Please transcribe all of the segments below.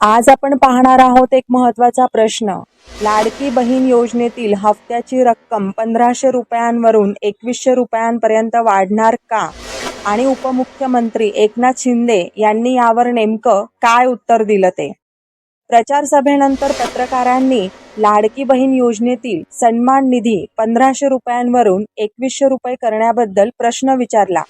आज आपण पाहणार आहोत एक महत्त्वाचा प्रश्न. लाडकी बहीण योजनेतील हफ्त्याची रक्कम 1500 रुपयांवरून 2100 रुपयांपर्यंत वाढणार का? आणि उपमुख्यमंत्री एकनाथ शिंदे यांनी यावर नेमकं काय उत्तर दिलं ते. प्रचार सभेनंतर पत्रकारांनी लाडकी बहीण योजनेतील सन्मान निधी 1500 रुपयांवरून 2100 रुपये करण्याबद्दल प्रश्न विचारला.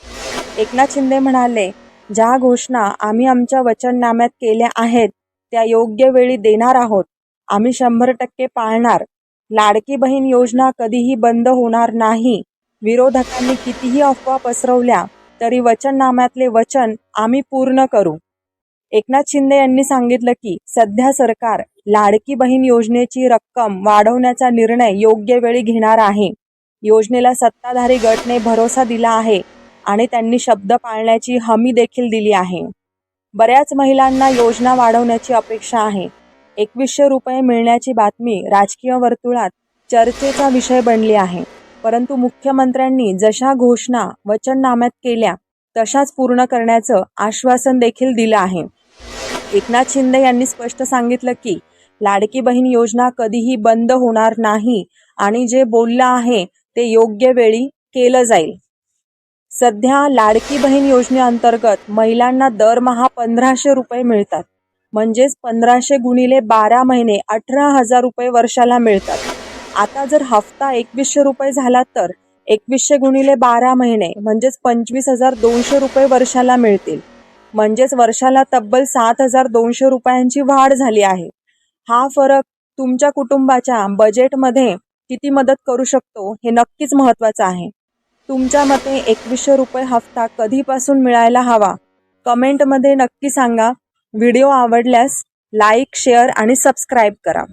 एकनाथ शिंदे म्हणाले, ज्या घोषणा आम्ही आमच्या वचननाम्यात केल्या आहेत त्या योग्य वेळी देणार आहोत. आम्ही 100% पाळणार. लाडकी बहीण योजना कधीही बंद होणार नाही. विरोधकांनी कितीही अफवा पसरवल्या तरी वचननाम्यातले वचन आम्ही पूर्ण करू. एकनाथ शिंदे यांनी सांगितलं की सध्या सरकार लाडकी बहीण योजनेची रक्कम वाढवण्याचा निर्णय योग्य वेळी घेणार आहे. योजनेला सत्ताधारी गटने भरोसा दिला आहे आणि त्यांनी शब्द पाळण्याची हमी देखील दिली आहे. बऱ्याच महिलांना योजना वाढवण्याची अपेक्षा आहे. 2100 रुपये मिळण्याची बातमी राजकीय वर्तुळात चर्चेचा विषय बनली आहे. परंतु मुख्यमंत्र्यांनी जशा घोषणा वचननाम्यात केल्या तशाच पूर्ण करण्याचं आश्वासन देखील दिलं आहे. एकनाथ शिंदे यांनी स्पष्ट सांगितलं की लाडकी बहीण योजना कधीही बंद होणार नाही आणि जे बोललं आहे ते योग्य वेळी केलं जाईल. सध्या लाडकी बहीण योजनेअंतर्गत महिलांना दरमहा 1500 रुपये मिळतात. म्हणजेच 1500 गुणिले 12 महिने 18,000 रुपये वर्षाला मिळतात. आता जर हफ्ता 2100 रुपये झाला तर 2100 गुणिले 12 महिने म्हणजेच 25,200 रुपये वर्षाला मिळतील. म्हणजेच वर्षाला तब्बल 7,200 रुपयांची वाढ झाली आहे. हा फरक तुमच्या कुटुंबाच्या बजेटमध्ये किती मदत करू शकतो हे नक्कीच महत्त्वाचं आहे. तुमच्या मते 2100 रुपये हफ्ता कधीपासून मिळायला हवा? कमेंटमध्ये नक्की सांगा. व्हिडिओ आवडल्यास लाईक, शेअर आणि सबस्क्राईब करा.